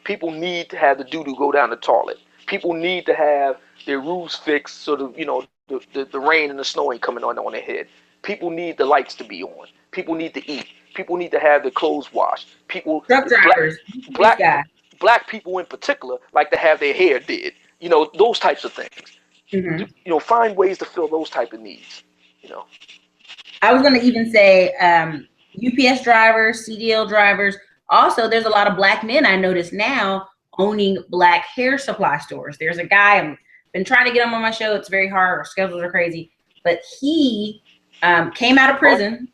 People need to have the doo doo go down the toilet. People need to have their roofs fixed so the rain and the snow ain't coming on their head. People need the lights to be on. People need to eat. People need to have their clothes washed. People, Truck black, drivers, this black, guy. black people in particular, like to have their hair did. Those types of things. Hmm. Find ways to fill those type of needs. You know. I was going to even say UPS drivers, CDL drivers. Also, there's a lot of black men I notice now owning black hair supply stores. There's a guy, I've been trying to get him on my show. It's very hard. Our schedules are crazy. But he came out of prison,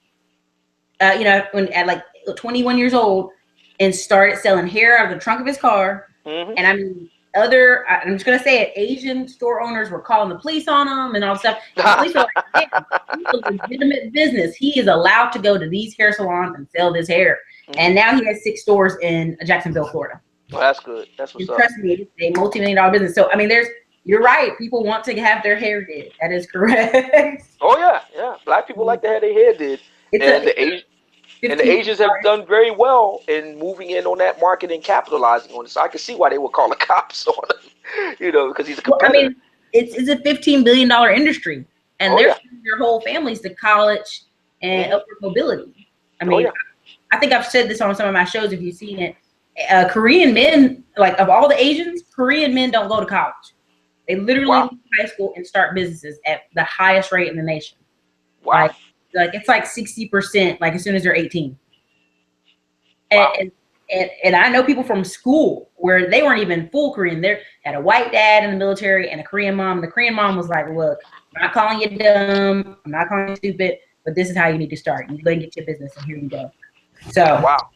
when at like 21 years old, and started selling hair out of the trunk of his car. Mm-hmm. And I mean, I'm just gonna say it, Asian store owners were calling the police on him and all stuff. And the police were like, "Damn, he's a legitimate business. He is allowed to go to these hair salons and sell this hair." Mm-hmm. And now he has 6 stores in Jacksonville, Florida. Well, that's good. That's what's And up. trust me, it's a multi-million-dollar business. So I mean, you're right. People want to have their hair did. That is correct. Oh yeah. Black people like to have their hair did, It's and a the Asians have done very well in moving in on that market and capitalizing on it. So I can see why they would call the cops on him, because he's a Well, I competitor. mean, it's a $15 billion industry, and Oh they're yeah. sending their whole families to college and upward mobility. I Oh mean, yeah. I think I've said this on some of my shows if you've seen it. Korean men, like of all the Asians, Korean men don't go to college. They literally Wow. leave high school and start businesses at the highest rate in the nation. Wow. Like it's like 60%, like as soon as they're 18. Wow. And I know people from school where they weren't even full Korean. They had a white dad in the military and a Korean mom. The Korean mom was like, "Look, I'm not calling you dumb. I'm not calling you stupid, but this is how you need to start. You go and get your business, and here you go." So Wow.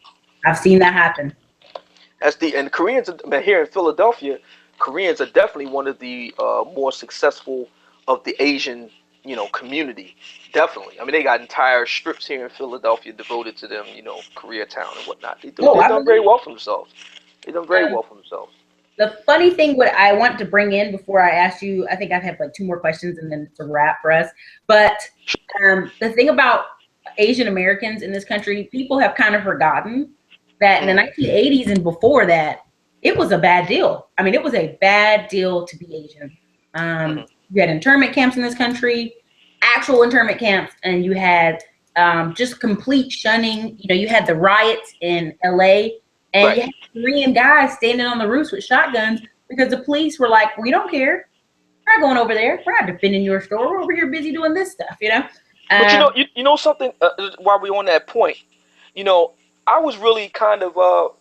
I've seen that happen. And Koreans here in Philadelphia, Koreans are definitely one of the more successful of the Asian, community. Definitely. I mean, they got entire strips here in Philadelphia devoted to them. Koreatown and whatnot. They've done very well for themselves. They've done very well for themselves. The funny thing, what I want to bring in before I ask you, I think I have like 2 more questions and then it's a wrap for us. But the thing about Asian Americans in this country, people have kind of forgotten that in the 1980s and before that, it was a bad deal. I mean, it was a bad deal to be Asian. You had internment camps in this country, actual internment camps, and you had just complete shunning. You had the riots in LA, and Right. you had Korean guys standing on the roofs with shotguns because the police were like, "We don't care. We're not going over there. We're not defending your store. We're over here busy doing this stuff." But you know something. While we're on that point, I was really kind of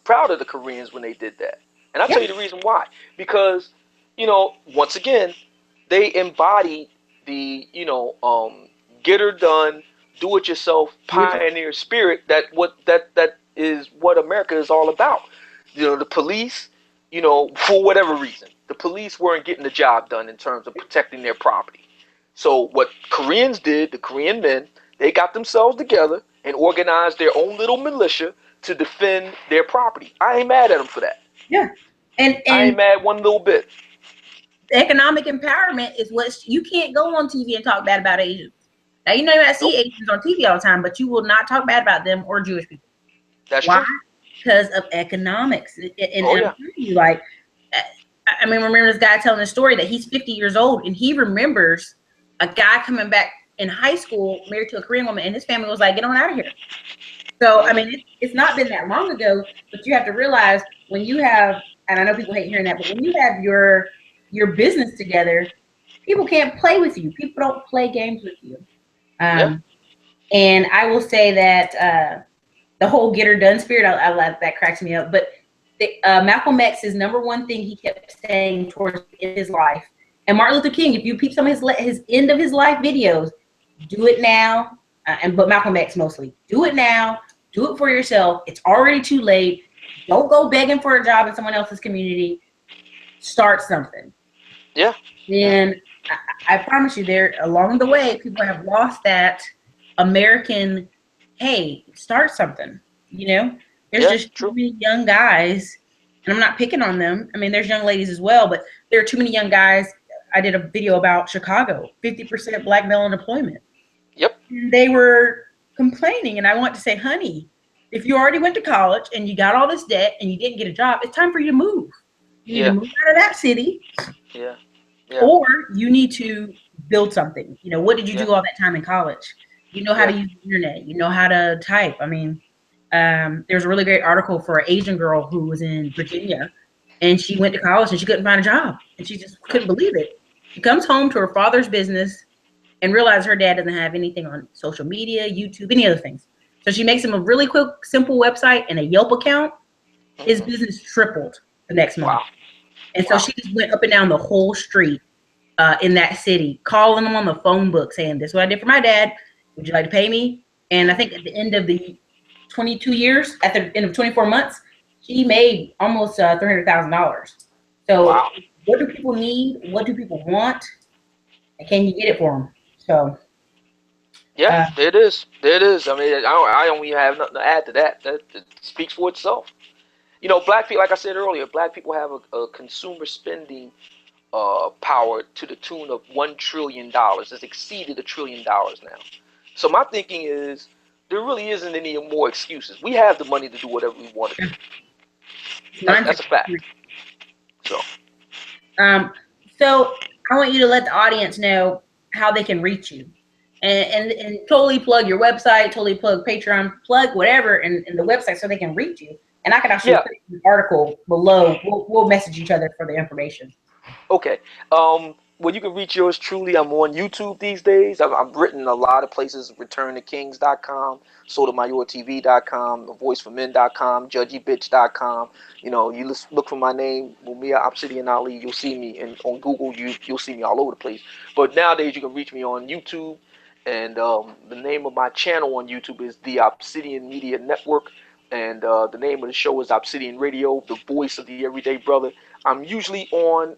proud of the Koreans when they did that, and I'll tell you the reason why. Because, once again, they embodied the get her done, do it yourself pioneer spirit. That is what America is all about. The police, for whatever reason, the police weren't getting the job done in terms of protecting their property. So what Koreans did, the Korean men, they got themselves together and organized their own little militia to defend their property. I ain't mad at them for that. Yeah, and I ain't mad one little bit. Economic empowerment is what you can't go on TV and talk bad about Asians. Now you might see Asians on TV all the time, but you will not talk bad about them or Jewish people. That's Why? true. Because of economics. And yeah. like, I mean, remember this guy telling a story that he's 50 years old and he remembers a guy coming back in high school married to a Korean woman, and his family was like, "Get on out of here." So, I mean, it's not been that long ago, but you have to realize when you have, and I know people hate hearing that, but when you have your business together, people can't play with you. People don't play games with you. Yeah. And I will say that the whole get her done spirit, I love that, cracks me up. But Malcolm X's number one thing he kept saying towards his life, and Martin Luther King, if you peep some of his end of his life videos, do it now. But Malcolm X mostly, do it now. Do it for yourself. It's already too late. Don't go begging for a job in someone else's community. Start something. Yeah. And I promise you, there along the way, people have lost that American, hey, start something. You know, there's just too many young guys, and I'm not picking on them. I mean, there's young ladies as well, but there are too many young guys. I did a video about Chicago, 50% black male unemployment. Yep. And they were complaining, and I want to say, honey, if you already went to college and you got all this debt and you didn't get a job, it's time for you to move. You need to move out of that city. Yeah. Or you need to build something. You know, what did you do all that time in college? You know how to use the internet. You know how to type. I mean, there's a really great article for an Asian girl who was in Virginia, and she went to college and she couldn't find a job, and she just couldn't believe it. She comes home to her father's business and realizes her dad doesn't have anything on social media, YouTube, any other things. So she makes him a really quick, simple website and a Yelp account. His business tripled the next month. And so she just went up and down the whole street in that city, calling them on the phone book, saying, "This is what I did for my dad. Would you like to pay me?" And I think at the end of the 22 years, at the end of 24 months, she made almost $300,000. So what do people need? What do people want? And can you get it for them? So. Yeah, there it is. There it is. I mean, I don't even have nothing to add to that. That speaks for itself. You know, black people, like I said earlier, black people have a consumer spending power to the tune of $1 trillion. It's exceeded $1 trillion now. So my thinking is there really isn't any more excuses. We have the money to do whatever we want to do. That's a fact. So I want you to let the audience know how they can reach you. And totally plug your website, totally plug Patreon, plug whatever in the website so they can reach you. And I can actually put an article below. We'll message each other for the information. Okay. Well, you can reach yours truly. I'm on YouTube these days. I've written a lot of places: ReturnToKings.com, SotomayorTV.com, VoiceForMen.com, JudgyBitch.com. You know, you look for my name, Mumia Obsidian Ali. You'll see me, and on Google, you'll see me all over the place. But nowadays, you can reach me on YouTube, and the name of my channel on YouTube is the Obsidian Media Network, and the name of the show is Obsidian Radio, the voice of the everyday brother. I'm usually on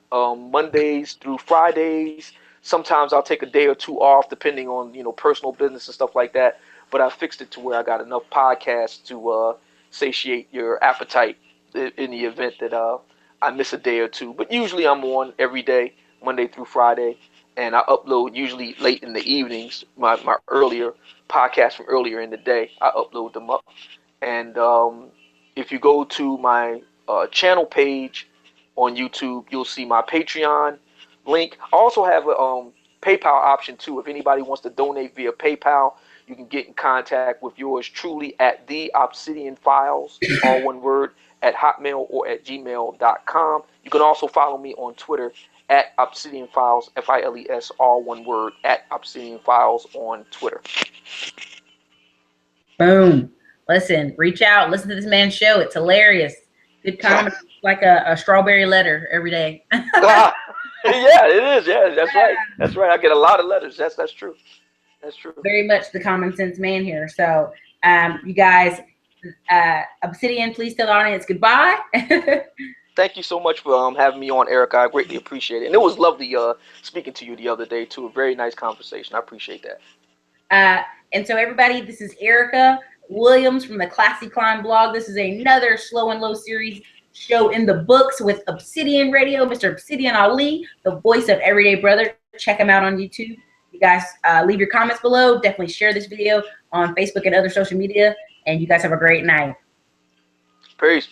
Mondays through Fridays. Sometimes I'll take a day or two off, depending on personal business and stuff like that. But I fixed it to where I got enough podcasts to satiate your appetite in the event that I miss a day or two. But usually I'm on every day, Monday through Friday, and I upload usually late in the evenings. My earlier podcasts from earlier in the day, I upload them up. And if you go to my channel page on YouTube, you'll see my Patreon link. I also have a PayPal option too. If anybody wants to donate via PayPal, you can get in contact with yours truly at the Obsidian Files, all one word, at Hotmail or at gmail.com. You can also follow me on Twitter at Obsidian Files, Files, all one word, at Obsidian Files on Twitter. Boom. Listen, reach out, listen to this man's show. It's hilarious. Good comedy, like a strawberry letter every day. Yeah, it is. Yeah, that's right. That's right. I get a lot of letters. That's true. That's true. Very much the common sense man here. So, you guys, Obsidian, please tell the audience goodbye. Thank you so much for having me on, Erica. I greatly appreciate it. And it was lovely speaking to you the other day, too. A very nice conversation. I appreciate that. And so, everybody, this is Erica Williams from the Classy Climb blog. This is another Slow and Low series show in the books with Obsidian Radio, Mr. Obsidian Ali, the voice of Everyday Brother. Check him out on YouTube. You guys leave your comments below. Definitely share this video on Facebook and other social media. And you guys have a great night. Peace.